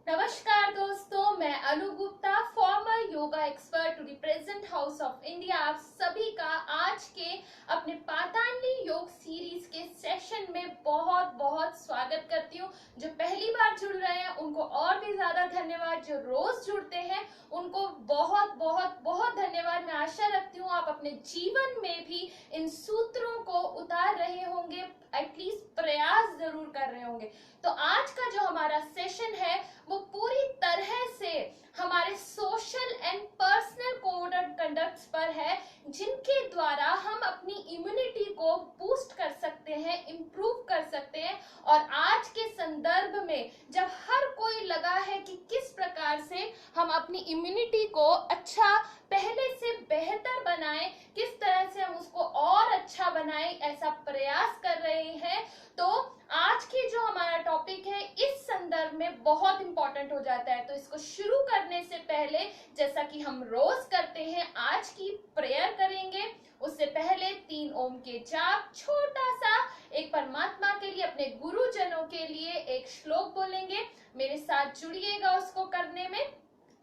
नमस्कार दोस्तों, मैं Anu Gupta, former yoga expert to the present house of India, आप सभी का आज के अपने पातांजलि योग सीरीज के सेशन में बहुत बहुत स्वागत करती हूँ। जो पहली बार जुड़ रहे हैं उनको और भी ज्यादा धन्यवाद, जो रोज जुड़ते हैं उनको बहुत बहुत बहुत धन्यवाद। मैं आशा रखती हूँ आप अपने जीवन में भी इन सूत्रों को उतार रहे होंगे, एटलीस्ट प्रयास जरूर कर रहे होंगे। तो आज का जो हमारा सेशन है वो पूरी तरह से हमारे social and personal code of conducts पर है, जिनके द्वारा हम अपनी इम्यूनिटी को बूस्ट कर सकते हैं, इंप्रूव कर सकते हैं। और आज के संदर्भ में जब हर कोई लगा है कि किस प्रकार से हम अपनी इम्यूनिटी को अच्छा, पहले से बेहतर बनाएं, किस तरह से हम उसको और अच्छा बनाएं, ऐसा प्रयास कर रहे हैं। तो आज की जो हमारा टॉपिक है इस संदर्भ में बहुत इंपॉर्टेंट हो जाता है। तो इसको शुरू करने से पहले, जैसा कि हम रोज करते हैं, आज की प्रेयर करेंगे। उससे पहले 3 ओम के जाप, छोटा सा एक परमात्मा के लिए, अपने गुरुजनों के लिए एक श्लोक बोलेंगे। मेरे साथ जुड़िएगा उसको करने में।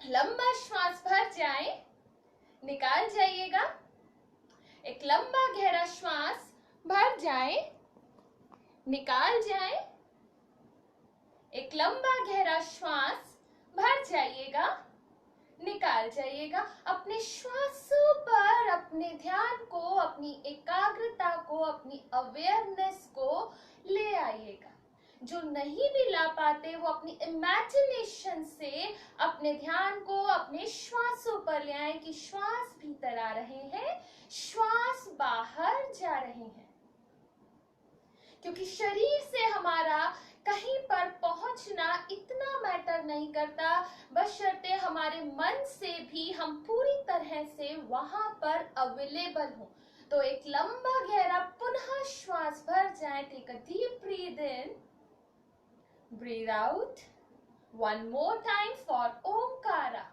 लंबा श्वास भर जाए, निकाल जाइएगा। एक लंबा गहरा श्वास भर जाए, निकाल जाए। एक लंबा गहरा श्वास भर जाइएगा, निकाल जाइएगा। अपने श्वासों पर अपने ध्यान को, अपनी एकाग्रता को, अपनी अवेयरनेस को ले आइएगा। जो नहीं भी ला पाते वो अपनी इमेजिनेशन से अपने ध्यान को अपने श्वासों पर ले आए कि श्वास भीतर आ रहे हैं, श्वास बाहर जा रहे हैं। क्योंकि शरीर से हमारा कहीं पर पहुंचना इतना मैटर नहीं करता, बशर्ते हमारे मन से भी हम पूरी तरह से वहां पर अवेलेबल हो। तो एक लंबा गहरा पुनः श्वास भर जाए। Take a deep breath in, breath out. One more time for Omkara.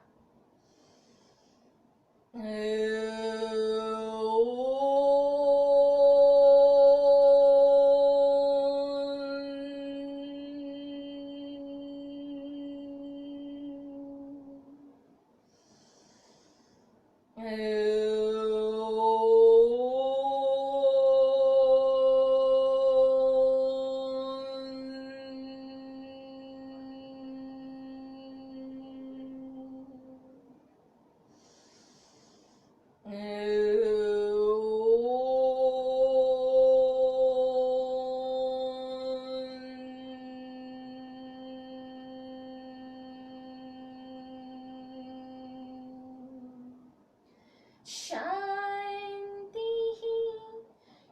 शांति ही,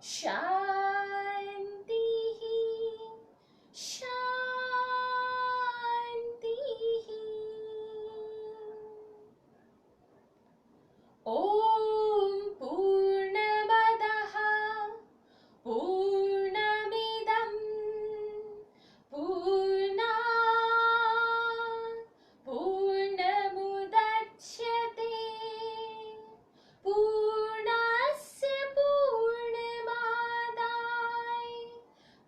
शांति ही, शांति ही। ओम पूर्णमदः पूर्णमिदं पूर्णात् पूर्णमुदच्यते पूर्णस्य पूर्णमादाय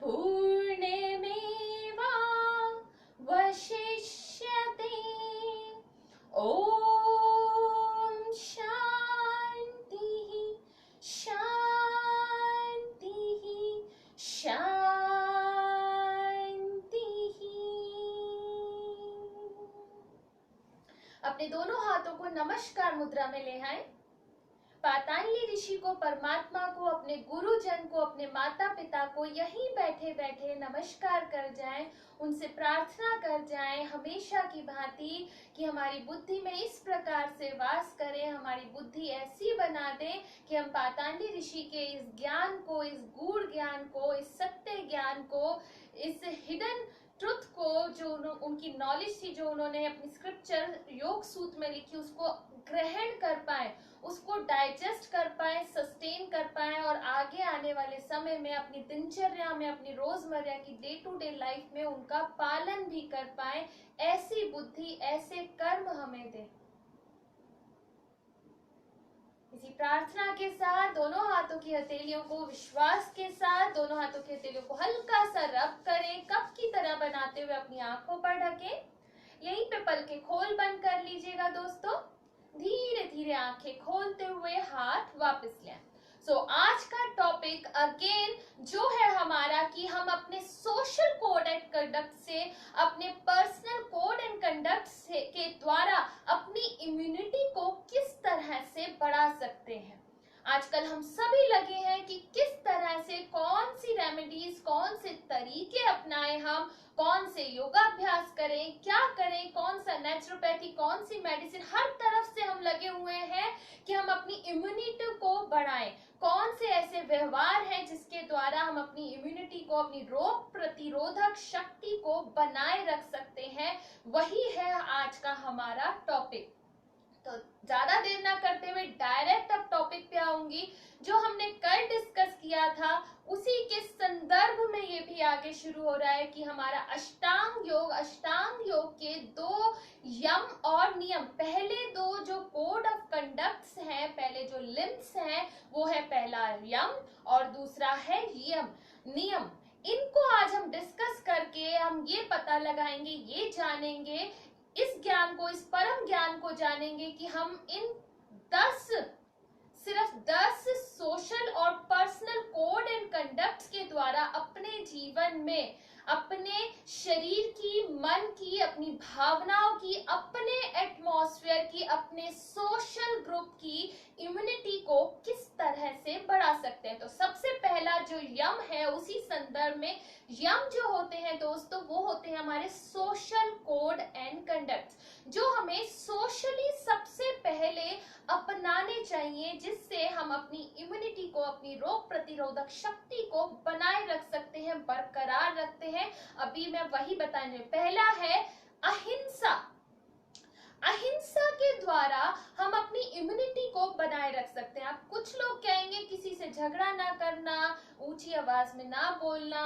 पूर्णमेवावशिष्यते। ओम शांति शांति शांति। अपने दोनों हाथों को नमस्कार मुद्रा में ले आए। पातांजलि ऋषि को, परमात्मा को, अपने गुरुजन को, अपने माता पिता को यहीं बैठे बैठे नमस्कार कर जाएं। उनसे प्रार्थना कर जाएं हमेशा की भांति कि हमारी बुद्धि में इस प्रकार से वास करें, हमारी बुद्धि ऐसी बना दें कि हम पातांजलि ऋषि के इस ज्ञान को, इस गूढ़ ज्ञान को, इस सत्य ज्ञान को, इस हिडन ट्रुथ को, जो उनकी नॉलेज थी, जो उन्होंने अपनी स्क्रिप्चर योग सूत्र में लिखी, उसको ग्रहण कर पाए, उसको डाइजेस्ट कर पाए, सस्टेन कर पाए और आगे आने वाले समय में अपनी दिनचर्या में, अपनी रोजमर्रा की डे टू डे लाइफ में उनका पालन भी कर पाए। ऐसी बुद्धि, ऐसे कर्म हमें दे। इसी प्रार्थना के साथ दोनों हाथों की हथेलियों को विश्वास के साथ, दोनों हाथों की हथेलियों को हल्का सा रब करें, कप की तरह बनाते हुए अपनी आंखों पर ढकें। यहीं पे पल के खोल बंद कर लीजिएगा दोस्तों। धीरे धीरे आंखें खोलते हुए हाथ वापस लें। आज का टॉपिक अगेन जो है हमारा कि हम अपने सोशल कोड एंड कंडक्ट से, अपने पर्सनल कोड एंड कंडक्ट से के द्वारा अपनी इम्यूनिटी को किस तरह से बढ़ा सकते हैं। आजकल हम सभी लगे हैं कि किस तरह से कौन सी रेमेडीज, कौन से तरीके अपनाएं, हम कौन से योगाभ्यास करें, क्या करें, कौन सा नेचुरोपैथी, कौन सी मेडिसिन, हर तरफ से हम लगे हुए हैं कि हम अपनी इम्यूनिटी को बढ़ाएं। कौन से ऐसे व्यवहार हैं जिसके द्वारा हम अपनी इम्यूनिटी को, अपनी रोग प्रतिरोधक शक्ति को बनाए रख सकते हैं, वही है आज का हमारा टॉपिक। तो ज्यादा देर ना करते हुए डायरेक्ट अब टॉपिक पे आऊंगी। जो हमने कल डिस्कस किया था उसी के संदर्भ में ये भी आगे शुरू हो रहा है कि हमारा अष्टांग योग के 2 यम और नियम, पहले 2 जो कोड ऑफ कंडक्ट्स हैं, पहले जो लिम्स हैं, वो है पहला यम और दूसरा है नियम। इनको आज हम डिस्कस करके हम ये पता लगाएंगे, ये जानेंगे, इस ज्ञान को, इस परम ज्ञान को जानेंगे कि हम इन सिर्फ 10 सोशल और पर्सनल कोड एंड कंडक्ट्स के द्वारा अपने जीवन में, अपने शरीर की, मन की, अपनी भावनाओं की, अपने एटमॉस्फेयर की, अपने सोशल ग्रुप की इम्यूनिटी को किस तरह से बढ़ा सकते हैं। तो सबसे पहला जो यम है, उसी संदर्भ में यम जो होते हैं दोस्तों, वो होते हैं हमारे सोशल कोड एंड कंडक्ट्स, जो हमें सोशली सबसे पहले अपनाने चाहिए, जिससे हम अपनी इम्यूनिटी को, अपनी रोग प्रतिरोधक शक्ति को बनाए रख सकते हैं, बरकरार रखते हैं। अभी मैं वही बताने। पहला है अहिंसा। अहिंसा के द्वारा हम अपनी इम्यूनिटी को बनाए रख सकते हैं। आप कुछ लोग कहेंगे किसी से झगड़ा ना करना, ऊंची आवाज में ना बोलना,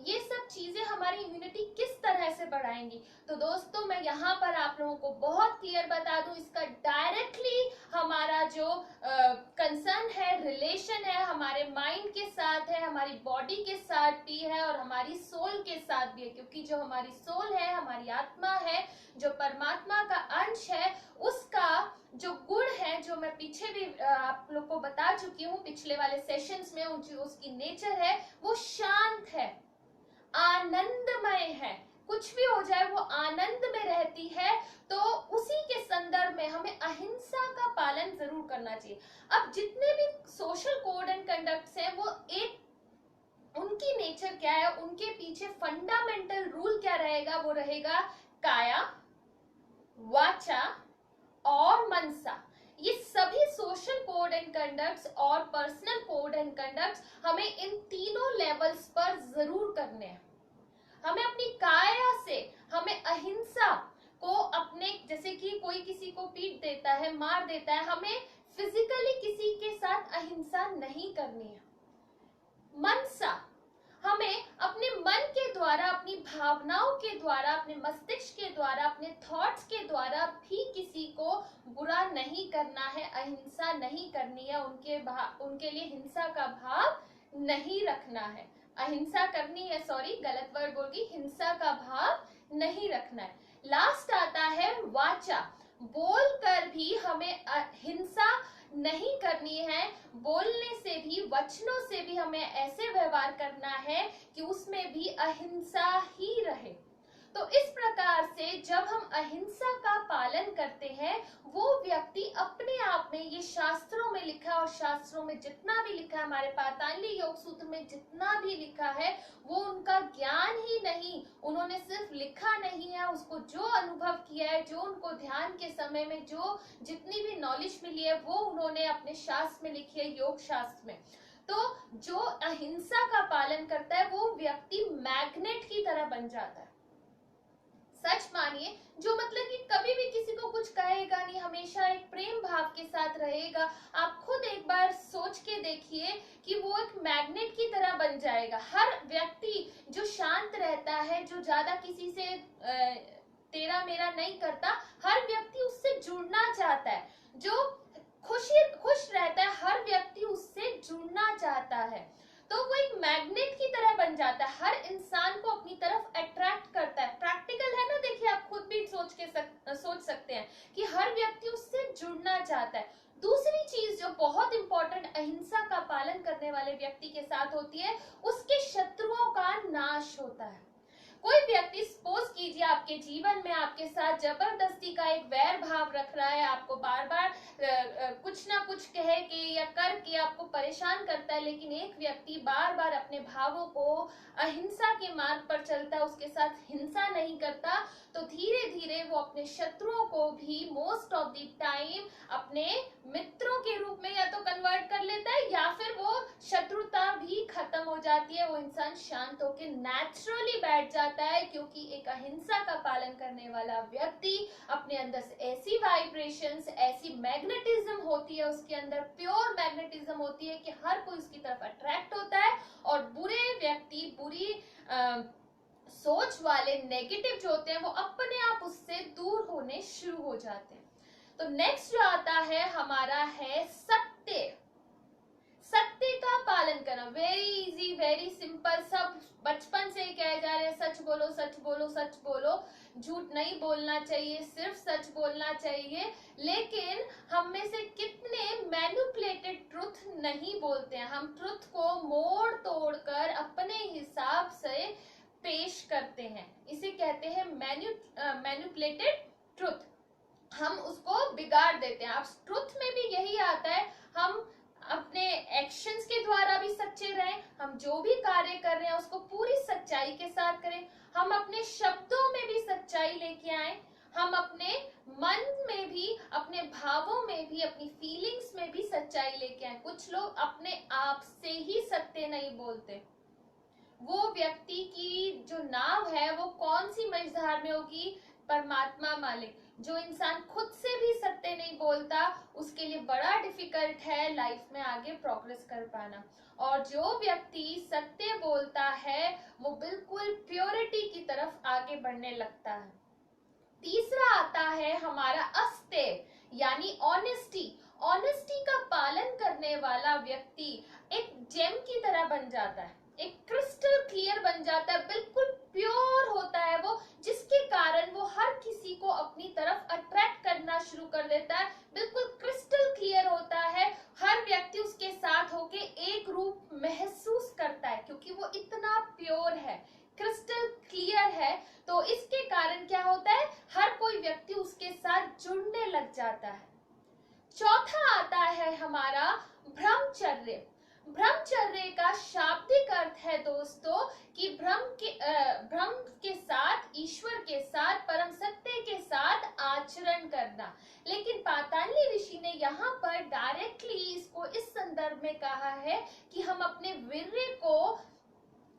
ये सब चीजें हमारी इम्यूनिटी किस तरह से बढ़ाएंगी। तो दोस्तों मैं यहाँ पर आप लोगों को बहुत क्लियर बता दूं, इसका डायरेक्टली हमारा जो कंसर्न है, रिलेशन है, हमारे माइंड के साथ है, हमारी बॉडी के साथ भी है और हमारी सोल के साथ भी है। क्योंकि जो हमारी सोल है, हमारी आत्मा है, जो परमात्मा का अंश है, उसका जो गुण है, जो मैं पीछे भी आप लोग को बता चुकी हूँ पिछले वाले सेशंस में, उसकी नेचर है वो शांत है, आनंदमय है। कुछ भी हो जाए वो आनंद में रहती है। तो उसी के संदर्भ में हमें अहिंसा का पालन जरूर करना चाहिए। अब जितने भी सोशल कोड एंड कंडक्ट्स हैं, वो एक, उनकी नेचर क्या है, उनके पीछे फंडामेंटल रूल क्या रहेगा, वो रहेगा काया, वाचा और मनसा। ये सभी सोशल कोड एंड कंडक्ट्स और पर्सनल कोड एंड कंडक्ट्स हमें इन तीनों लेवल्स पर जरूर करने हैं। हमें अपनी काया से, हमें अहिंसा को अपने, जैसे कि कोई किसी को पीट देता है, मार देता है, हमें फिजिकली किसी के साथ अहिंसा नहीं करनी है। मनसा, हमें अपने मन के द्वारा, अपनी भावनाओं के द्वारा, अपने मस्तिष्क के द्वारा, अपने थॉट्स के द्वारा भी किसी को बुरा नहीं करना है, अहिंसा नहीं करनी है, उनके लिए हिंसा का भाव नहीं रखना है। अहिंसा करनी है, सॉरी गलत वर्ड बोल गई, हिंसा का भाव नहीं रखना है। लास्ट आता है वाचा। बोलकर भी हमें हिंसा नहीं करनी है, बोलने से भी, वचनों से भी हमें ऐसे व्यवहार करना है कि उसमें भी अहिंसा ही रहे। तो इस प्रकार से जब हम अहिंसा का पालन करते हैं, वो व्यक्ति अपने आप में, ये शास्त्रों में लिखा और शास्त्रों में जितना भी लिखा है, हमारे पातंजलि योग सूत्र में जितना भी लिखा है, वो उनका ज्ञान ही नहीं, उन्होंने सिर्फ लिखा नहीं है, उसको जो अनुभव किया है, जो उनको ध्यान के समय में जो जितनी भी नॉलेज मिली है, वो उन्होंने अपने शास्त्र में लिखी है, योग शास्त्र में। तो जो अहिंसा का पालन करता है, वो व्यक्ति मैग्नेट की तरह बन जाता है। सच मानिए, जो मतलब कि कभी भी किसी को कुछ कहेगा नहीं, हमेशा एक प्रेम भाव के साथ रहेगा। आप खुद एक बार सोच के देखिए कि वो एक मैग्नेट की तरह बन जाएगा। हर व्यक्ति जो शांत रहता है, जो ज्यादा किसी से तेरा मेरा नहीं करता, हर व्यक्ति उससे जुड़ना चाहता है। जो खुश रहता है, हर व्यक्ति उससे जुड़ना चाहता है। तो वो एक मैग्नेट की तरह बन जाता है, हर इंसान को अपनी तरफ अट्रैक्ट करता है। प्रैक्टिकल है ना, देखिए आप खुद भी सोच के अहिंसा का पालन करने वाले व्यक्ति के साथ होती है, उसके शत्रुओं का नाश होता है। कोई व्यक्ति सपोज कीजिए आपके जीवन में आपके साथ जबरदस्ती का एक वैर भाव रख रहा है, आपको बार बार कुछ ना कुछ कह के या करके आपको परेशान करता है, लेकिन एक व्यक्ति बार बार अपने भावों को अहिंसा के मार्ग पर चलता है, उसके साथ हिंसा नहीं करता, तो धीरे धीरे वो अपने शत्रुओं को भी मोस्ट ऑफ द टाइम अपने मित्रों के रूप में या तो कन्वर्ट कर लेता है, या फिर वो शत्रुता भी खत्म हो जाती है, वो इंसान शांत होकर नेचुरली बैठ जाता है, क्योंकि एक अहिंसा का पालन करने वाला व्यक्ति अपने अंदर से ऐसी वाइब्रेशंस, ऐसी मैग्नेटिज्म होती है, उसके अंदर प्योर मैग्नेटिज्म होती है कि हर कोई उसकी तरफ अट्रैक्ट होता है, और बुरे व्यक्ति, बुरी सोच वाले, नेगेटिव जो होते हैं, वो अपने आप उससे दूर होने शुरू हो जाते हैं। तो नेक्स्ट जो आता है हमारा है सत्य। सत्य का पालन करना, वेरी इजी, वेरी सिंपल, सब बचपन से कहे जा रहे हैं सच बोलो, सच बोलो, सच बोलो, झूठ नहीं बोलना चाहिए, सिर्फ सच बोलना चाहिए, लेकिन हम में से कितने मैनिपुलेटेड ट्रुथ नहीं बोलते हैं। हम ट्रुथ को मोड़ तोड़ कर अपने हिसाब से पेश करते हैं, इसे कहते हैं मैनिपुलेटेड ट्रुथ। हम उसको बिगाड़ देते हैं। अब ट्रुथ में भी यही आता है, हम अपने एक्शंस के द्वारा भी सच्चे रहें, हम जो भी कार्य कर रहे हैं उसको पूरी सच्चाई के साथ करें, हम अपने शब्दों में भी सच्चाई लेके आए, हम अपने मन में भी, अपने भावों में भी, अपनी फीलिंग्स में भी सच्चाई लेके आए। कुछ लोग अपने आप से ही सत्य नहीं बोलते। वो व्यक्ति की जो नाव है वो कौन सी मझधार में होगी? परमात्मा मालिक। जो इंसान खुद से भी सत्य नहीं बोलता, उसके लिए बड़ा डिफिकल्ट है लाइफ में आगे प्रोग्रेस कर पाना। और जो व्यक्ति सत्य बोलता है वो बिल्कुल प्योरिटी की तरफ आगे बढ़ने लगता है। तीसरा आता है हमारा अस्तेय, यानी ऑनेस्टी। ऑनेस्टी का पालन करने वाला व्यक्ति एक जेम की तरह बन जाता है, एक क्रिस्टल क्लियर बन जाता है, बिल्कुल प्योर होता है वो, जिसके कारण वो हर किसी को अपनी तरफ अट्रैक्ट करना शुरू कर देता है। बिल्कुल क्रिस्टल क्लियर होता है, हर व्यक्ति उसके साथ होके एक रूप महसूस करता है, क्योंकि वो इतना प्योर है, क्रिस्टल क्लियर है। तो इसके कारण क्या होता है, हर कोई व्यक्ति उसके साथ जुड़ने लग जाता है। चौथा आता है हमारा ब्रह्मचर्य। ब्रह्मचर्य का शाब्दिक अर्थ है दोस्तों कि ब्रह्म के साथ, ईश्वर के साथ, परम सत्य के साथ आचरण करना। लेकिन पातंजलि ऋषि ने यहाँ पर डायरेक्टली इसको इस संदर्भ में कहा है कि हम अपने वीर्य को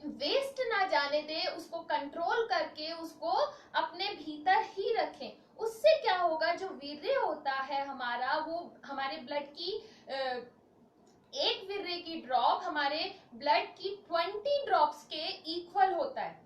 वेस्ट ना जाने दे, उसको कंट्रोल करके उसको अपने भीतर ही रखें। उससे क्या होगा, जो वीर्य होता है हमारा, वो हमारे ब्लड की एक वीर्य की ड्रॉप हमारे ब्लड की 20 ड्रॉप्स के इक्वल होता है।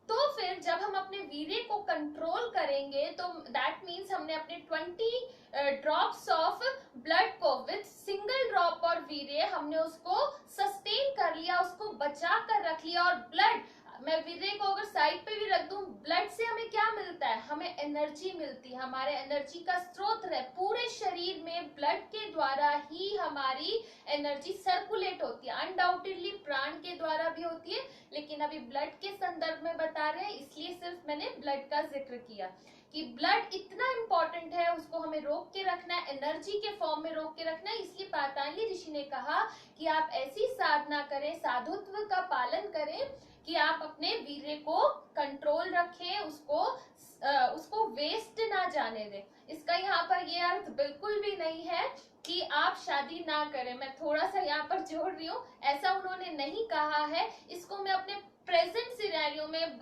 तो फिर जब हम अपने वीर्य को कंट्रोल करेंगे तो दैट मीन्स हमने अपने 20 ड्रॉप्स ऑफ ब्लड को विद सिंगल ड्रॉप और वीर्य हमने उसको सस्टेन कर लिया, उसको बचा कर रख लिया। और ब्लड, मैं वीर्य को अगर साइड पे भी रख दूं, ब्लड से हमें क्या मिलता है, हमें एनर्जी मिलती है, हमारे एनर्जी का स्रोत है। पूरे शरीर में ब्लड के द्वारा ही हमारी एनर्जी सर्कुलेट होती है, अनडाउटेडली प्राण के द्वारा भी होती है, लेकिन अभी ब्लड के संदर्भ में बता रहे हैं, इसलिए सिर्फ मैंने ब्लड का जिक्र किया कि ब्लड इतना इंपॉर्टेंट है, उसको हमें रोक के रखना है, एनर्जी के फॉर्म में रोक के रखना है। इसलिए पातंजलि ऋषि ने कहा कि आप ऐसी साधना करें, साधुत्व का पालन करें कि आप अपने वीर्य को कंट्रोल रखें, उसको वेस्ट ना जाने दें। इसका यहाँ पर ये अर्थ बिल्कुल भी नहीं है कि आप शादी ना करें, मैं थोड़ा सा यहाँ पर जोड़ रही हूँ, ऐसा उन्होंने नहीं कहा है। इसको मैं अपने प्रेजेंट सिनेरियो में,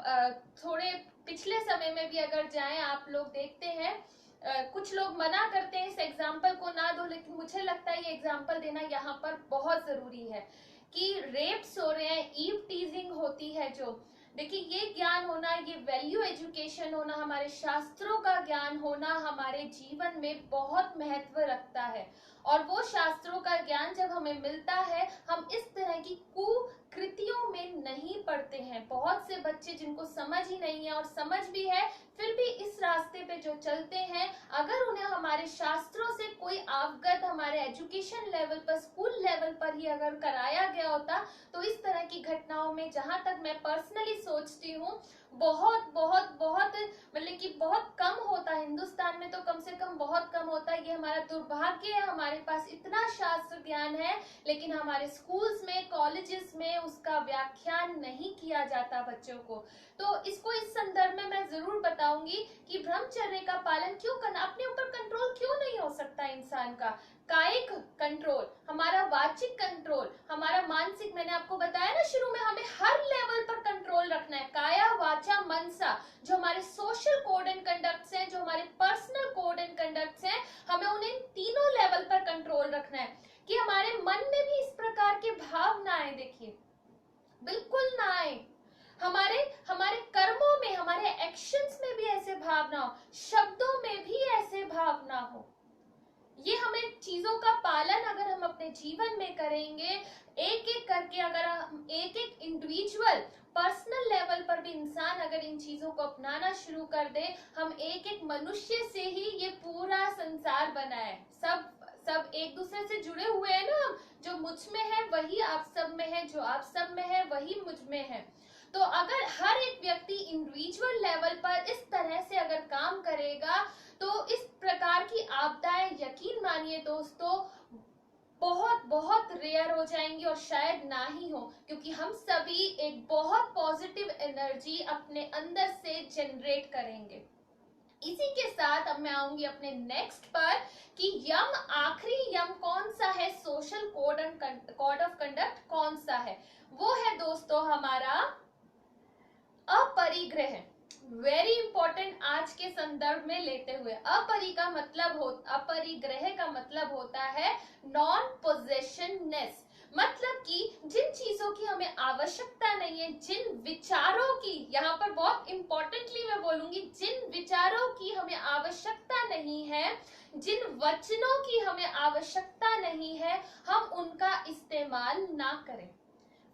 थोड़े पिछले समय में भी अगर जाएं, आप लोग देखते हैं कुछ लोग मना करते हैं इस एग्जाम्पल को ना दो, लेकिन मुझे लगता है ये एग्जाम्पल देना यहाँ पर बहुत जरूरी है कि रेप्स हो रहे हैं, ईव टीजिंग होती है जो, देखिए ये ज्ञान होना, ये वैल्यू एजुकेशन होना, हमारे शास्त्रों का ज्ञान होना हमारे जीवन में बहुत महत्व रखता है। और वो शास्त्रों का ज्ञान जब हमें मिलता है, हम इस तरह की कृतियों में नहीं पढ़ते हैं। बहुत से बच्चे जिनको समझ ही नहीं है और समझ भी है फिर भी इस रास्ते पे जो चलते हैं, अगर उन्हें हमारे शास्त्रों से कोई अवगत हमारे एजुकेशन लेवल पर, स्कूल लेवल पर ही अगर कराया गया होता तो इस तरह की घटनाओं में, जहां तक मैं पर्सनली सोचती हूँ, बहुत बहुत बहुत मतलब कि बहुत कम होता है। हिंदुस्तान में तो कम से कम बहुत कम होता है। ये हमारा दुर्भाग्य है, हमारे पास इतना शास्त्र ज्ञान है लेकिन हमारे स्कूल्स में, कॉलेजेस में उसका व्याख्यान नहीं किया जाता बच्चों को। तो इसको इस संदर्भ में मैं जरूर बताऊंगी कि ब्रह्मचर्य का पालन क्यों करना, अपने ऊपर कंट्रोल क्यों नहीं हो सकता इंसान का। कायिक कंट्रोल, हमारा वाचिक कंट्रोल, हमारा मानसिक, मैंने आपको बताया ना शुरू में, हमें हर लेवल पर कंट्रोल रखना है। काया वाचा मनसा, जो हमारे सोशल कोड एंड कंडक्ट्स हैं, जो हमारे पर्सनल कोड एंड कंडक्ट्स हैं, हमें उन्हें तीनों लेवल पर कंट्रोल रखना है कि हमारे मन में भी इस प्रकार के भाव ना आए। देखिए, बिल्कुल ना आए। हमारे हमारे कर्मों में, हमारे एक्शंस में भी ऐसे भाव ना हो, शब्दों में भी ऐसे भाव ना हो। ये हमें चीजों का पालन अगर हम अपने जीवन में करेंगे, एक एक करके, अगर हम एक एक इंडिविजुअल पर्सनल लेवल पर भी इंसान अगर इन चीजों को अपनाना शुरू कर दे, हम एक एक मनुष्य से ही ये पूरा संसार बना है। सब सब एक दूसरे से जुड़े हुए हैं ना हम, जो मुझ में है वही आप सब में है, जो आप सब में है वही मुझ में है। तो अगर हर एक व्यक्ति इंडिविजुअल लेवल पर इस तरह से अगर काम करेगा तो इस प्रकार की आपदाएं, यकीन मानिए दोस्तों, बहुत बहुत रेयर हो जाएंगी और शायद ना ही हो, क्योंकि हम सभी एक बहुत पॉजिटिव एनर्जी अपने अंदर से जनरेट करेंगे। इसी के साथ अब मैं आऊंगी अपने नेक्स्ट पर कि यम, आखिरी यम कौन सा है, social code and code of conduct कौन सा है? वो है दोस्तों हमारा अपरिग्रह। वेरी इंपॉर्टेंट आज के संदर्भ में लेते हुए। अपरिग्रह का मतलब होता है नॉन पोजेशननेस, मतलब कि जिन चीजों की हमें आवश्यकता नहीं है, जिन विचारों की, यहाँ पर बहुत इंपॉर्टेंटली मैं बोलूंगी, जिन विचारों की हमें आवश्यकता नहीं है, जिन वचनों की हमें आवश्यकता नहीं है, हम उनका इस्तेमाल ना करें।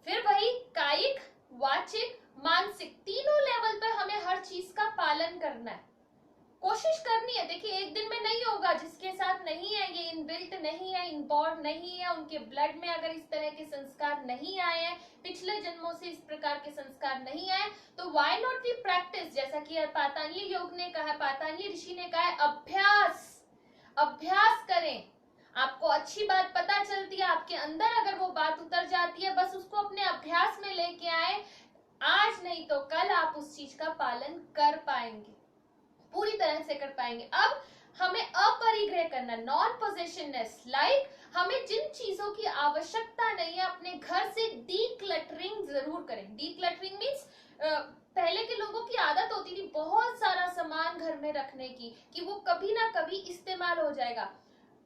फिर वही कायिक, वाचिक, मानसिक, तीनों लेवल पर हमें हर चीज का पालन करना है, कोशिश करनी है। देखिए, एक दिन में नहीं होगा, जिसके साथ नहीं है, ये इनबिल्ट नहीं है, इनबॉर्न नहीं है, उनके ब्लड में अगर इस तरह के संस्कार नहीं आए हैं, पिछले जन्मों से इस प्रकार के संस्कार नहीं आए, तो व्हाई नॉट वी प्रैक्टिस, जैसा कि पातंजलि योग ने कहा, पातंजलि ऋषि ने कहा है, अभ्यास, अभ्यास करें। आपको अच्छी बात पता चलती है, आपके अंदर अगर वो बात उतर जाती है, बस उसको अपने अभ्यास में लेके आए, आज नहीं तो कल आप उस चीज का पालन कर पाएंगे, पूरी तरह से कर पाएंगे। अब हमें अपरिग्रह करना, नॉन पोजेशननेस, लाइक हमें जिन चीजों की आवश्यकता नहीं है, अपने घर से डीक्लटरिंग जरूर करें। डीक्लटरिंग मीन्स पहले के लोगों की आदत होती थी बहुत सारा सामान घर में रखने की, कि वो कभी ना कभी इस्तेमाल हो जाएगा।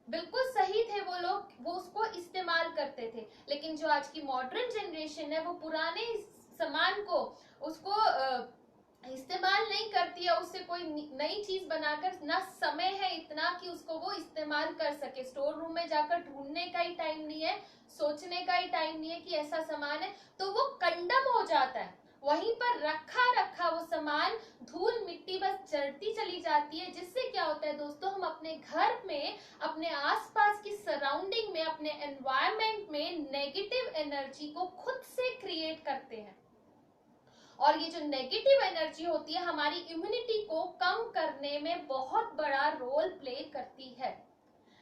बिल्कुल सही थे वो लोग, वो उसको इस्तेमाल करते थे। लेकिन जो आज की मॉडर्न जनरेशन है, वो पुराने सामान को, उसको इस्तेमाल नहीं करती है, उससे कोई नई चीज बनाकर, ना समय है इतना कि उसको वो इस्तेमाल कर सके। स्टोर रूम में जाकर ढूंढने का ही टाइम नहीं है, सोचने का ही टाइम नहीं है कि ऐसा सामान है, तो वो कंडम हो जाता है। वहीं पर रखा रखा वो सामान, धूल मिट्टी बस चढ़ती चली जाती है, जिससे क्या होता है दोस्तों, हम अपने घर में, अपने आसपास की सराउंडिंग में, अपने एनवायरमेंट में नेगेटिव एनर्जी को खुद से क्रिएट करते हैं। और ये जो नेगेटिव एनर्जी होती है, हमारी इम्यूनिटी को कम करने में बहुत बड़ा रोल प्ले करती है।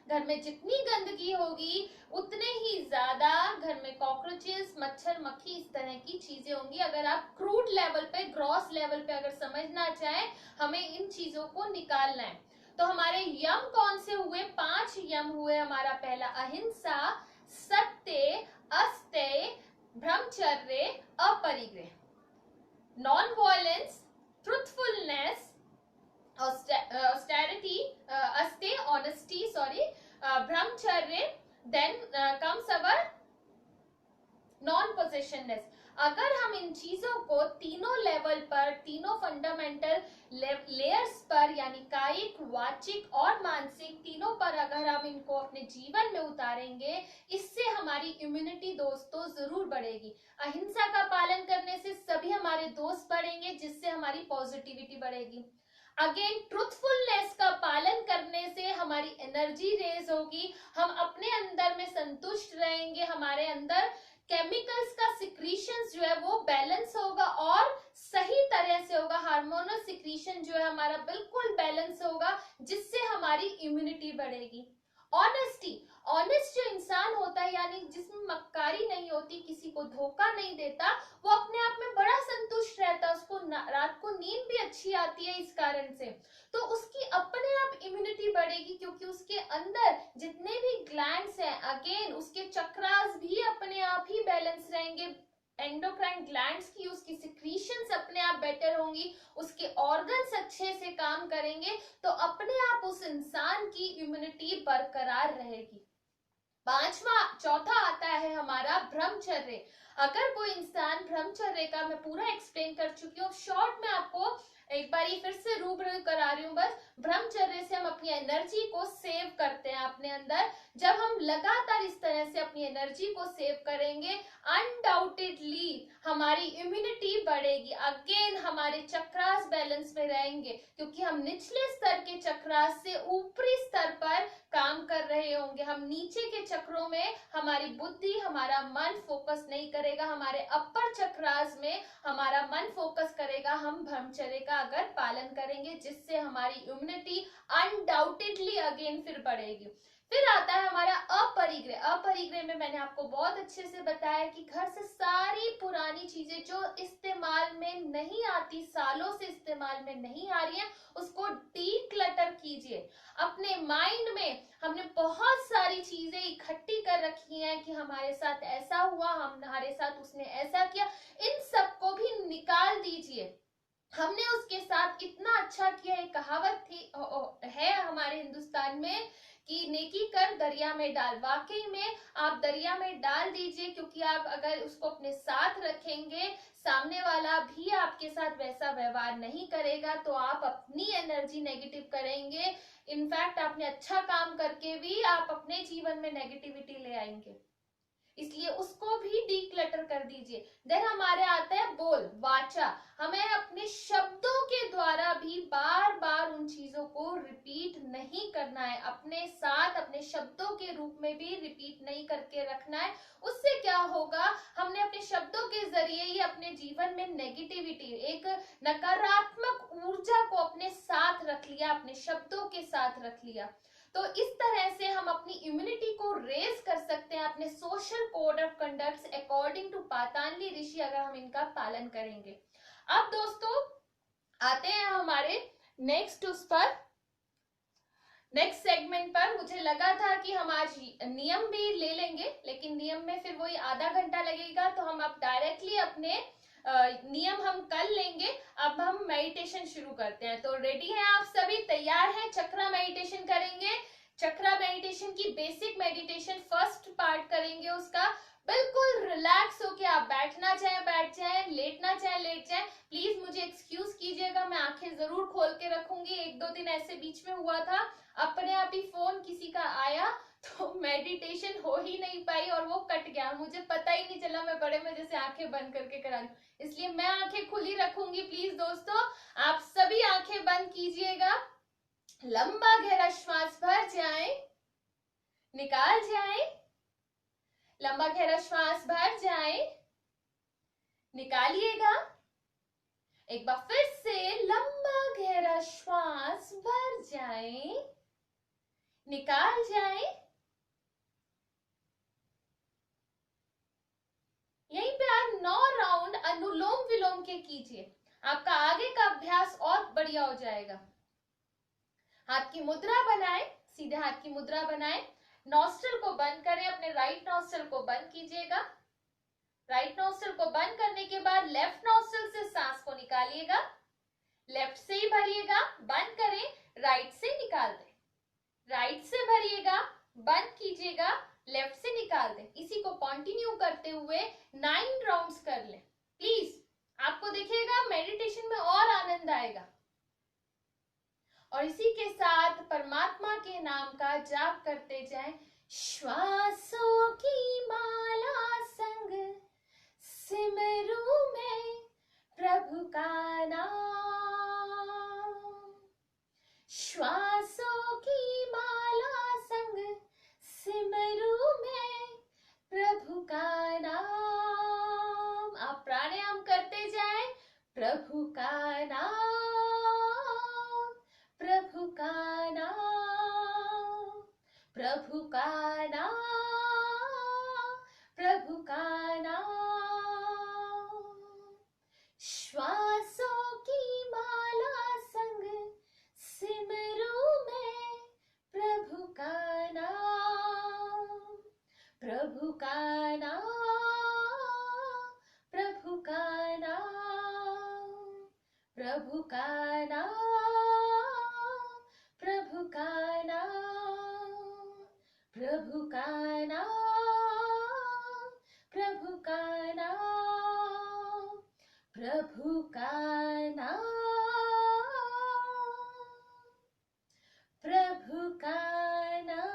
घर में जितनी गंदगी होगी, उतने ही ज्यादा घर में कॉकरोचेस, मच्छर, मक्खी, इस तरह की चीजें होंगी। अगर आप क्रूड लेवल पे, ग्रॉस लेवल पे अगर समझना चाहें, हमें इन चीजों को निकालना है। तो हमारे यम कौन से हुए? 5 यम हुए। हमारा पहला अहिंसा, सत्य, अस्तेय, ब्रह्मचर्य, अपरिग्रह। Non violence, truthfulness, austerity, aste, honesty, sorry, brahmacharya, then comes our non possessionness. अगर हम इन चीजों को तीनों लेवल पर, तीनों फंडामेंटल लेयर्स पर, यानी कायिक, वाचिक और मानसिक तीनों पर अगर हम इनको अपने जीवन में उतारेंगे, इससे हमारी इम्यूनिटी दोस्तों जरूर बढ़ेगी। अहिंसा का पालन करने से सभी हमारे दोस्त बढ़ेंगे, जिससे हमारी पॉजिटिविटी बढ़ेगी। अगेन, ट्रुथफुलनेस का पालन करने से हमारी एनर्जी रेज होगी, हम अपने अंदर में संतुष्ट रहेंगे, हमारे अंदर केमिकल्स का सिक्रीशन जो है वो बैलेंस होगा और सही तरह से होगा, हार्मोनल सिक्रीशन जो है हमारा बिल्कुल बैलेंस होगा, जिससे हमारी इम्यूनिटी बढ़ेगी। ऑनेस्टी, ऑनेस्ट जो इंसान होता है, यानी जिसमें मक्कारी नहीं होती, किसी को धोखा नहीं देता, वो अपने आप में बड़ा संतुष्ट रहता है, उसको रात को नींद भी अच्छी आती है इस कारण से। तो उसकी अपने आप इम्यूनिटी बढ़ेगी, क्योंकि उसके अंदर जितने भी ग्लैंड्स हैं, अगेन उसके चक्रास भी अपने आप ही बैलेंस रहेंगे, एंडोक्राइन ग्लैंड्स की उसकी सिक्रीशंस अपने आप बेटर होंगी, उसके ऑर्गन्स अच्छे से काम करेंगे, तो अपने आप उस इंसान की इम्यूनिटी बरकरार रहेगी। चौथा आता है हमारा ब्रह्मचर्य। अगर कोई इंसान ब्रह्मचर्य का, मैं पूरा एक्सप्लेन कर चुकी हूँ, शॉर्ट में आपको एक बार फिर से रूबरू करा रही हूँ बस। ब्रह्मचर्य से हम अपनी एनर्जी को सेव करते हैं अपने अंदर। जब हम लगातार इस तरह से अपनी एनर्जी को सेव करेंगे, अनडाउटेडली हमारी इम्यूनिटी बढ़ेगी। अगेन हमारे चक्रास बैलेंस में रहेंगे, क्योंकि हम निचले स्तर के चक्रास से ऊपरी स्तर पर काम कर रहे होंगे। हम नीचे के चक्रों में हमारी बुद्धि, हमारा मन फोकस नहीं करेगा, हमारे अपर चक्रास में हमारा मन फोकस करेगा। हम ब्रह्मचर्य का अगर पालन करेंगे, जिससे हमारी इम्यूनिटी अनडाउटेडली अगेन फिर बढ़ेगी। फिर आता है हमारा अपरिग्रह। अपरिग्रह में मैंने आपको बहुत अच्छे से बताया कि घर से सारी पुरानी चीजें जो इस्तेमाल में नहीं आती, सालों से इस्तेमाल में नहीं आ रही हैं, उसको डीक्लटर कीजिए। अपने माइंड में हमने बहुत सारी चीजें इकट्ठी कर रखी हैं कि हमारे साथ ऐसा हुआ, हमारे साथ उसने ऐसा किया, इन सबको भी निकाल दीजिए। हमने उसके साथ इतना अच्छा किया। एक कहावत थी है हमारे हिंदुस्तान में कि नेकी कर दरिया में डाल। वाकई में आप दरिया में डाल दीजिए, क्योंकि आप अगर उसको अपने साथ रखेंगे, सामने वाला भी आपके साथ वैसा व्यवहार नहीं करेगा, तो आप अपनी एनर्जी नेगेटिव करेंगे। इनफैक्ट आपने अच्छा काम करके भी आप अपने जीवन में नेगेटिविटी ले आएंगे, इसलिए उसको भी डीक्लटर कर दीजिए। देन हमारे आता है बोल, वाचा। हमें अपने शब्दों के द्वारा भी बार बार उन चीजों को रिपीट नहीं करना है, अपने साथ अपने शब्दों के रूप में भी रिपीट नहीं करके रखना है। उससे क्या होगा, हमने अपने शब्दों के जरिए ही अपने जीवन में नेगेटिविटी, एक नकारात्मक ऊर्जा को अपने साथ रख लिया, अपने शब्दों के साथ रख लिया। तो इस तरह से हम अपनी इम्यूनिटी को रेज कर सकते हैं अपने social code of conduct according to Patanjali ऋषि, अगर हम इनका पालन करेंगे। अब दोस्तों आते हैं हमारे नेक्स्ट उस पर, नेक्स्ट सेगमेंट पर। मुझे लगा था कि हम आज नियम भी ले लेंगे, लेकिन नियम में फिर वही आधा घंटा लगेगा, तो हम अब डायरेक्टली अपने नियम हम कर लेंगे। अब हम मेडिटेशन शुरू करते हैं। तो रेडी हैं आप सभी, तैयार हैं? चक्रा मेडिटेशन करेंगे। चक्रा मेडिटेशन की बेसिक मेडिटेशन फर्स्ट पार्ट करेंगे उसका। बिल्कुल रिलैक्स होके आप बैठना चाहें बैठ जाएं, लेटना चाहें लेट जाएं। प्लीज मुझे एक्सक्यूज कीजिएगा, मैं आंखें जरूर खोल के रखूंगी। एक दो दिन ऐसे बीच में हुआ था, अपने आप ही फोन किसी का आया तो मेडिटेशन हो ही नहीं पाई और वो कट गया, मुझे पता ही नहीं चला। मैं बड़े मजे से आंखें बंद करके करा रही हूँ, इसलिए मैं आंखें खुली रखूंगी। प्लीज दोस्तों आप सभी आंखें बंद कीजिएगा। लंबा गहरा श्वास भर जाए, निकाल जाए, लंबा गहरा श्वास भर जाए, निकालिएगा। एक बार फिर से लंबा गहरा श्वास भर जाए, निकाल जाए। यहीं पे आप 9 राउंड अनुलोम विलोम के कीजिए, आपका आगे का अभ्यास और बढ़िया हो जाएगा। हाथ की मुद्रा बनाए, सीधे हाथ की मुद्रा बनाए। नॉस्ट्रल को बंद करें, अपने राइट नॉस्ट्रल को बंद कीजिएगा। राइट नॉस्ट्रल को बंद करने के बाद लेफ्ट नॉस्ट्रल से सांस को निकालिएगा। लेफ्ट से ही भरिएगा, बंद करें, राइट से निकाल दें। राइट से भरिएगा, बंद कीजिएगा, लेफ्ट से निकाल दें। इसी को कंटिन्यू करते हुए 9 राउंड्स कर लें प्लीज। आपको देखिएगा मेडिटेशन में और आनंद आएगा। और इसी के साथ परमात्मा के नाम का जाप करते जाएं। श्वासों की माला संग सिमरू मैं प्रभु का नाम। श्वासों की माला संग सिमरू मैं प्रभु का नाम। आप प्राणायाम करते जाएं। प्रभु का नाम, प्रभु का नाम, प्रभु का नाम, प्रभु का नाम। श्वासों की माला संग सिमरू मैं प्रभु का नाम, प्रभु का नाम, प्रभु का नाम, प्रभु का नाम, प्रभु का नाम, प्रभु का नाम, प्रभु का नाम, प्रभु का नाम, प्रभु का नाम।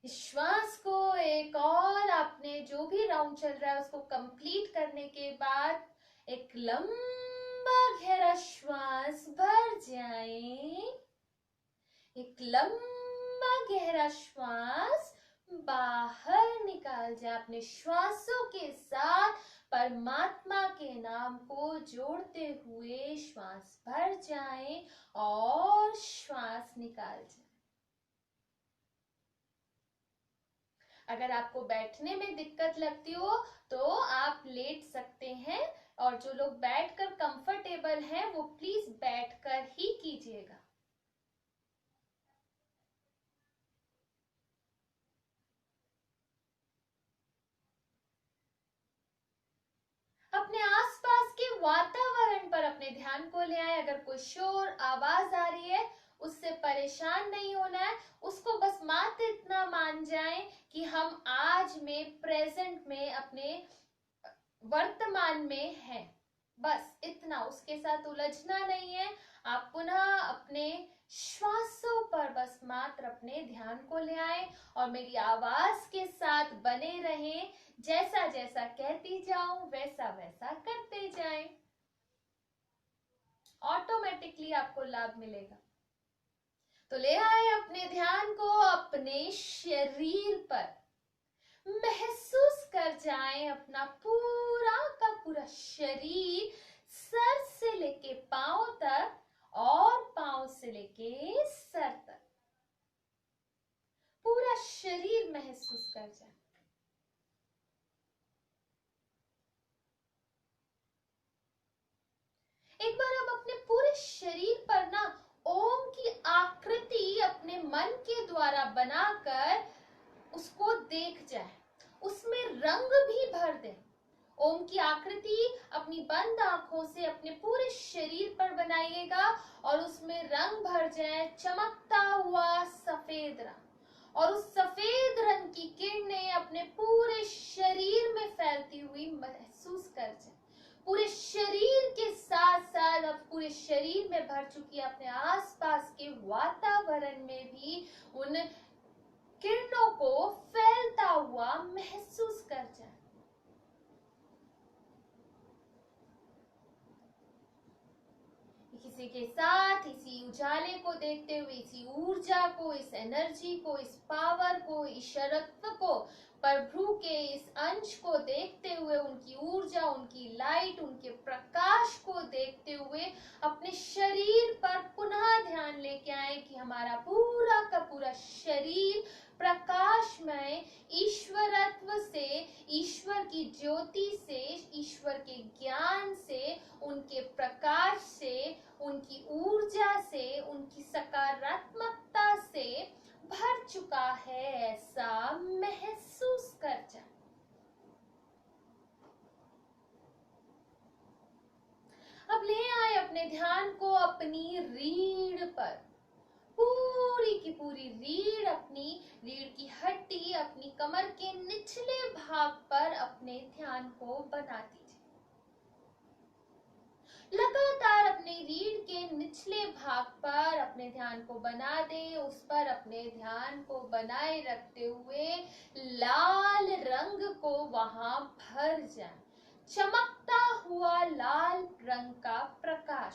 श्वास को एक और आपने जो भी राउंड चल रहा है उसको कंप्लीट करने के बाद एक लंबा गहरा श्वास भर जाए, एक लंबा गहरा श्वास बाहर निकाल जाए। अपने श्वासों के साथ परमात्मा के नाम को जोड़ते हुए श्वास भर जाए और श्वास निकाल जाए। अगर आपको बैठने में दिक्कत लगती हो तो आप लेट सकते हैं, और जो लोग बैठकर कंफर्टेबल हैं वो प्लीज बैठकर ही कीजिएगा। अपने आसपास के वातावरण पर अपने ध्यान को ले आए। अगर कोई शोर आवाज आ रही है उससे परेशान नहीं होना है, उसको बस मात्र इतना मान जाएं कि हम आज में प्रेजेंट में अपने वर्तमान में हैं, बस इतना। उसके साथ उलझना नहीं है। आप पुनः अपने श्वासों पर बस मात्र अपने ध्यान को ले आए और मेरी आवाज के साथ बने रहें। जैसा जैसा कहती जाऊं वैसा वैसा करते जाएं, ऑटोमेटिकली आपको लाभ मिलेगा। तो ले आए अपने ध्यान को अपने शरीर पर, महसूस कर जाएं अपना पूरा का पूरा शरीर, सर से लेके पांव तक और पांव से लेके सर तक पूरा शरीर महसूस कर जाएं। एक बार आप अपने पूरे शरीर पर ना ओम की आकृति अपने मन के द्वारा बनाकर उसको देख जाए, उसमें रंग भी भर दें। ओम की आकृति अपनी बंद आंखों से अपने पूरे शरीर पर बनाइएगा और उसमें रंग भर जाए, चमकता हुआ सफेद रंग। और उस सफेद रंग की किरणें अपने पूरे शरीर में फैलती हुई महसूस कर जाए। पूरे शरीर के साथ साथ अब पूरे शरीर में भर चुकी अपने आसपास के वातावरण में भी उन किरणों को फैलता हुआ महसूस कर जाए। किसी के साथ इसी उजाले को देखते हुए, इसी ऊर्जा को, इस एनर्जी को, इस पावर को, ईश्वरत्व को, प्रभु के इस अंश को देखते हुए, उनकी ऊर्जा, उनकी लाइट, उनके प्रकाश को देखते हुए अपने शरीर पर पुनः ध्यान लेके आए कि हमारा पूरा का पूरा शरीर प्रकाशमय ईश्वरत्व से, ईश्वर की ज्योति से, ईश्वर के ज्ञान से, उनके प्रकाश से, उनकी ऊर्जा से, उनकी सकारात्मकता से भर चुका है, ऐसा महसूस कर जाए। अब ले आए अपने ध्यान को अपनी रीढ़ पर, पूरी की पूरी रीढ़, अपनी रीढ़ की हड्डी, अपनी कमर के निचले भाग पर अपने ध्यान को बना दीजिए। लगातार अपने रीढ़ के निचले भाग पर अपने ध्यान को बना दे, उस पर अपने ध्यान को बनाए रखते हुए लाल रंग को वहां भर जाए, चमकता हुआ लाल रंग का प्रकाश।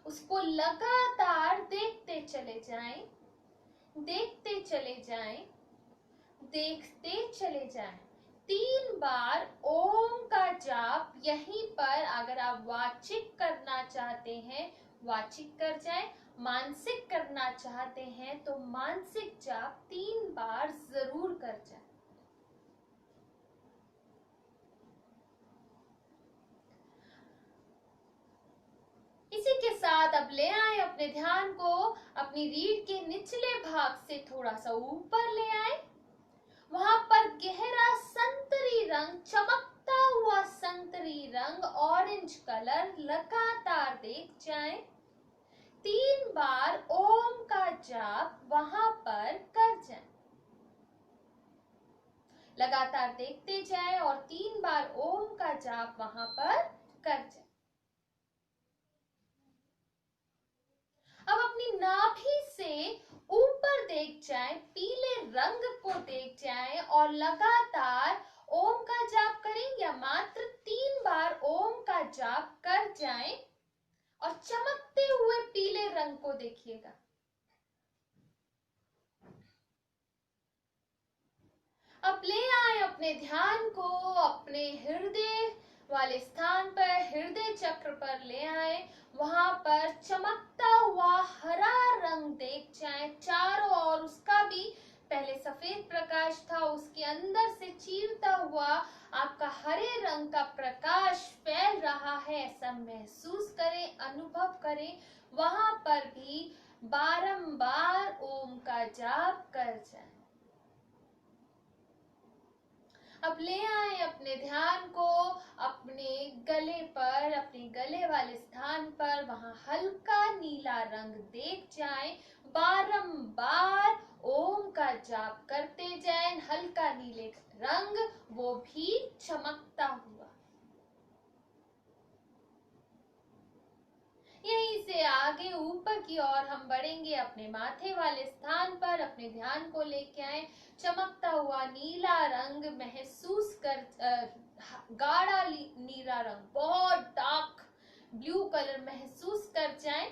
उसको लगातार देखते चले जाएं, देखते चले जाएं, देखते चले जाएं। 3 बार ओम का जाप यहीं पर, अगर आप वाचिक करना चाहते हैं वाचिक कर जाएं, मानसिक करना चाहते हैं तो मानसिक जाप 3 बार जरूर कर जाएं। इसी के साथ अब ले आए अपने ध्यान को अपनी रीढ़ के निचले भाग से थोड़ा सा ऊपर ले आए। वहां पर गहरा संतरी रंग, चमकता हुआ संतरी रंग, ऑरेंज कलर लगातार देख जाएं। 3 बार ओम का जाप वहां पर कर जाएं। लगातार देखते जाएं और 3 बार ओम का जाप वहां पर कर जाएं। अब अपनी नाभि से ऊपर देख जाएं, पीले रंग को देख जाएं और लगातार ओम का जाप करें या मात्र 3 बार ओम का जाप कर जाएं और चमकते हुए पीले रंग को देखिएगा। अब ले आए अपने ध्यान को अपने हृदय वाले स्थान पर, हृदय चक्र पर ले आए। वहां पर चमकता हुआ हरा रंग देख जाएं, चारों ओर उसका भी पहले सफेद प्रकाश था, उसके अंदर से चीरता हुआ आपका हरे रंग का प्रकाश फैल रहा है, ऐसा महसूस करें, अनुभव करें। वहां पर भी बारंबार ओम का जाप कर जाए। अब ले आए अपने ध्यान को अपने गले पर, अपने गले वाले स्थान पर, वहां हल्का नीला रंग देख जाएं, बारंबार ओम का जाप करते जाएं। हल्का नीले रंग, वो भी चमकता हुआ। यहीं से आगे ऊपर की ओर हम बढ़ेंगे, अपने माथे वाले स्थान पर अपने ध्यान को लेके आए। चमकता हुआ नीला रंग महसूस कर, गाढ़ा नीला रंग, बहुत डार्क ब्लू कलर महसूस कर जाएं।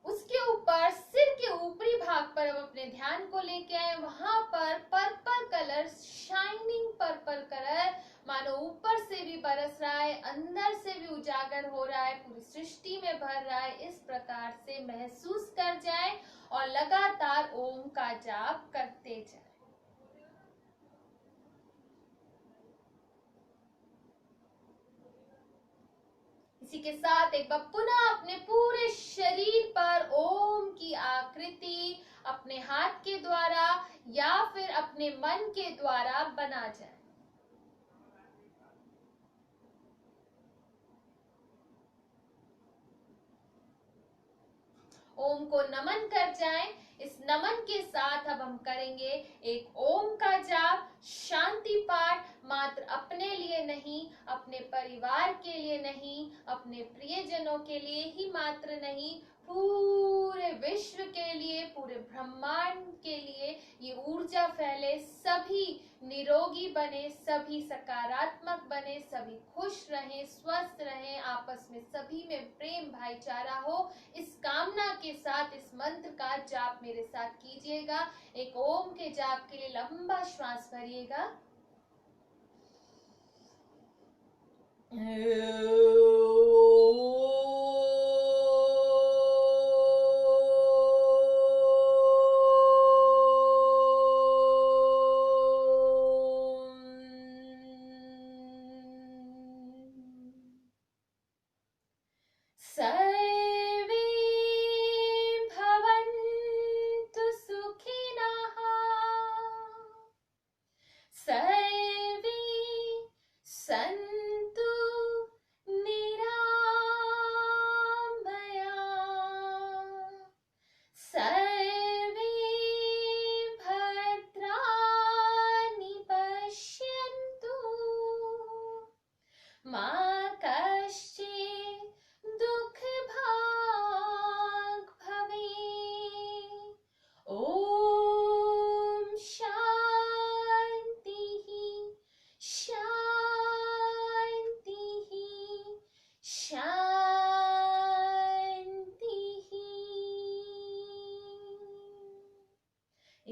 उसके ऊपर सिर के ऊपरी भाग पर अब अपने ध्यान को लेके आए। वहां पर purple colour, shining purple colour, मानो ऊपर से भी बरस रहा है, अंदर से भी उजागर हो रहा है, पूरी सृष्टि में भर रहा है। इस प्रकार से महसूस कर जाए और लगातार ओम का जाप करते जाए। इसी के साथ एक बार पुनः अपने पूरे शरीर पर ओम की आकृति अपने हाथ के द्वारा या फिर अपने मन के द्वारा बना जाए। ओम को नमन कर जाएं। इस नमन के साथ अब हम करेंगे एक ओम का जाप, शांति पाठ, मात्र अपने लिए नहीं, अपने परिवार के लिए नहीं, अपने प्रियजनों के लिए ही मात्र नहीं, पूरे विश्व के लिए, पूरे ब्रह्मांड के लिए ये ऊर्जा फैले, सभी निरोगी बने, सभी सकारात्मक बने, सभी खुश रहें, स्वस्थ रहें, आपस में सभी में प्रेम भाईचारा हो। इस कामना के साथ इस मंत्र का जाप मेरे साथ कीजिएगा। एक ओम के जाप के लिए लंबा श्वास भरिएगा। सर्वे भवन्तु सुखिनः, सर्वे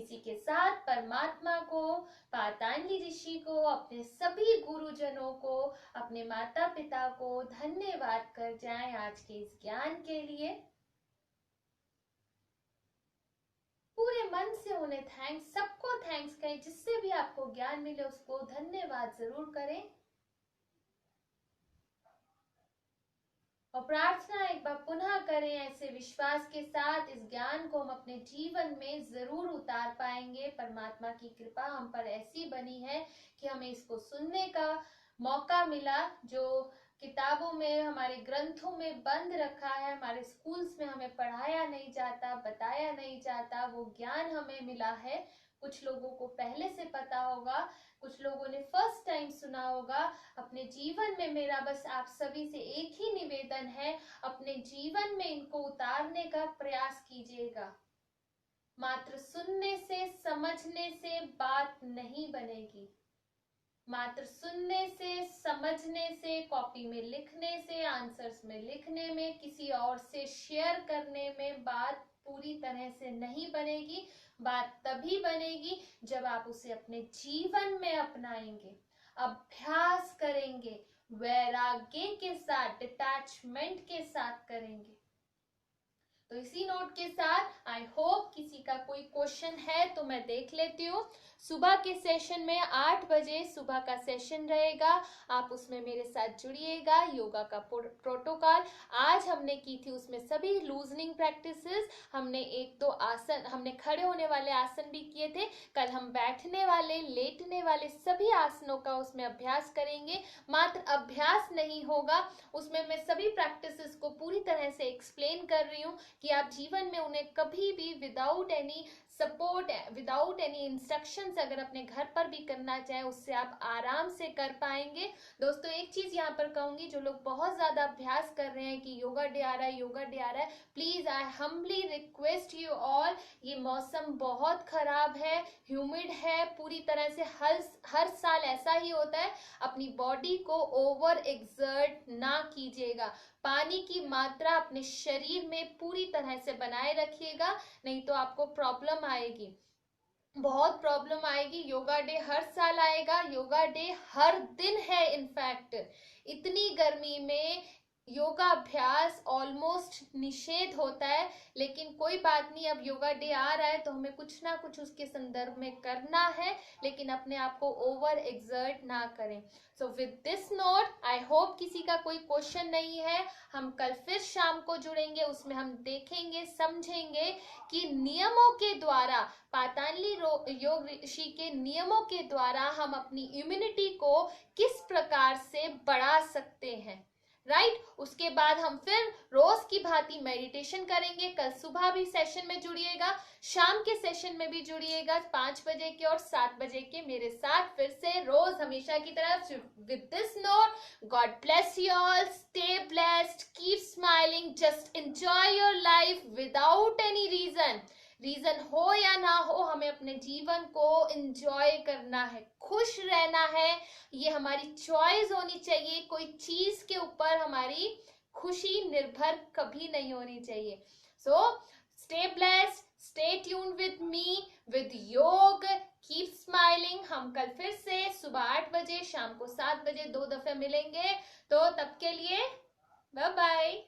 इसी के साथ परमात्मा को, पातंजलि ऋषि को, अपने सभी गुरुजनों को, अपने माता पिता को धन्यवाद कर जाएं आज के इस ज्ञान के लिए। पूरे मन से उन्हें थैंक्स, सबको थैंक्स कहें, जिससे भी आपको ज्ञान मिले उसको धन्यवाद जरूर करें। और प्रार्थना एक बार पुनः करें ऐसे विश्वास के साथ, इस ज्ञान को हम अपने जीवन में जरूर उतार पाएंगे। परमात्मा की कृपा हम पर ऐसी बनी है कि हमें इसको सुनने का मौका मिला, जो किताबों में, हमारे ग्रंथों में बंद रखा है, हमारे स्कूल्स में हमें पढ़ाया नहीं जाता, बताया नहीं जाता, वो ज्ञान हमें मिला है। कुछ लोगों को पहले से पता होगा, कुछ लोगों ने फर्स्ट टाइम सुना होगा। अपने जीवन में मेरा बस आप सभी से एक ही निवेदन है, अपने जीवन में इनको उतारने का प्रयास कीजिएगा। मात्र सुनने से, समझने से बात नहीं बनेगी। मात्र सुनने से, समझने से, कॉपी में लिखने से, आंसर्स में लिखने में, किसी और से शेयर करने में बात पूरी तरह से नहीं बनेगी। बात तभी बनेगी जब आप उसे अपने जीवन में अपनाएंगे, अभ्यास करेंगे, वैराग्य के साथ, डिटैचमेंट के साथ करेंगे। तो इसी नोट के साथ आई होप किसी का कोई क्वेश्चन है तो मैं देख लेती हूँ। सुबह के सेशन में 8 बजे सुबह का सेशन रहेगा, आप उसमें मेरे साथ जुड़िएगा। योगा का प्रोटोकॉल आज हमने की थी, उसमें सभी लूजनिंग प्रैक्टिसेस, हमने 1-2 आसन, हमने खड़े होने वाले आसन भी किए थे। कल हम बैठने वाले, लेटने वाले सभी आसनों का उसमें अभ्यास करेंगे। मात्र अभ्यास नहीं होगा, उसमें मैं सभी प्रैक्टिसेस को पूरी तरह से एक्सप्लेन कर रही हूँ कि आप जीवन में उन्हें कभी भी without any support, without any instructions अगर अपने घर पर भी करना चाहें, उससे आप आराम से कर पाएंगे। दोस्तों एक चीज यहाँ पर कहूंगी, जो लोग बहुत ज्यादा अभ्यास कर रहे हैं कि योगा डे आ रहा है, योगा डे आ रहा है, please I humbly request you all, ये मौसम बहुत खराब है, ह्यूमिड है पूरी तरह से, हर साल ऐसा ही होता है। अपनी बॉडी को ओवर एक्सर्ट ना कीजिएगा, पानी की मात्रा अपने शरीर में पूरी तरह से बनाए रखिएगा, नहीं तो आपको प्रॉब्लम आएगी, बहुत प्रॉब्लम आएगी। योगा डे हर साल आएगा, योगा डे हर दिन है। इनफैक्ट इतनी गर्मी में योगाभ्यास ऑलमोस्ट निषेध होता है, लेकिन कोई बात नहीं, अब योगा डे आ रहा है तो हमें कुछ ना कुछ उसके संदर्भ में करना है, लेकिन अपने आप को ओवर एक्सर्ट ना करें। So with this note I hope किसी का कोई क्वेश्चन नहीं है। हम कल फिर शाम को जुड़ेंगे, उसमें हम देखेंगे, समझेंगे कि नियमों के द्वारा, पातंजलि योग ऋषि के नियमों के द्वारा हम अपनी इम्यूनिटी को किस प्रकार से बढ़ा सकते हैं। राइट, उसके बाद हम फिर रोज की भांति मेडिटेशन करेंगे। कल सुबह भी सेशन में जुड़िएगा, शाम के सेशन में भी जुड़िएगा 5 बजे के और 7 बजे के मेरे साथ, फिर से रोज हमेशा की तरह। With this note, God bless you all, stay blessed, keep smiling, just enjoy your life without any reason हो या ना हो, हमें अपने जीवन को एंजॉय करना है, खुश रहना है, ये हमारी चॉइस होनी चाहिए। कोई चीज के ऊपर हमारी खुशी निर्भर कभी नहीं होनी चाहिए। So stay blessed, stay tuned with me, with योग, कीप स्माइलिंग। हम कल फिर से सुबह 8 बजे, शाम को 7 बजे 2 दफे मिलेंगे, तो तब के लिए बाय बाय।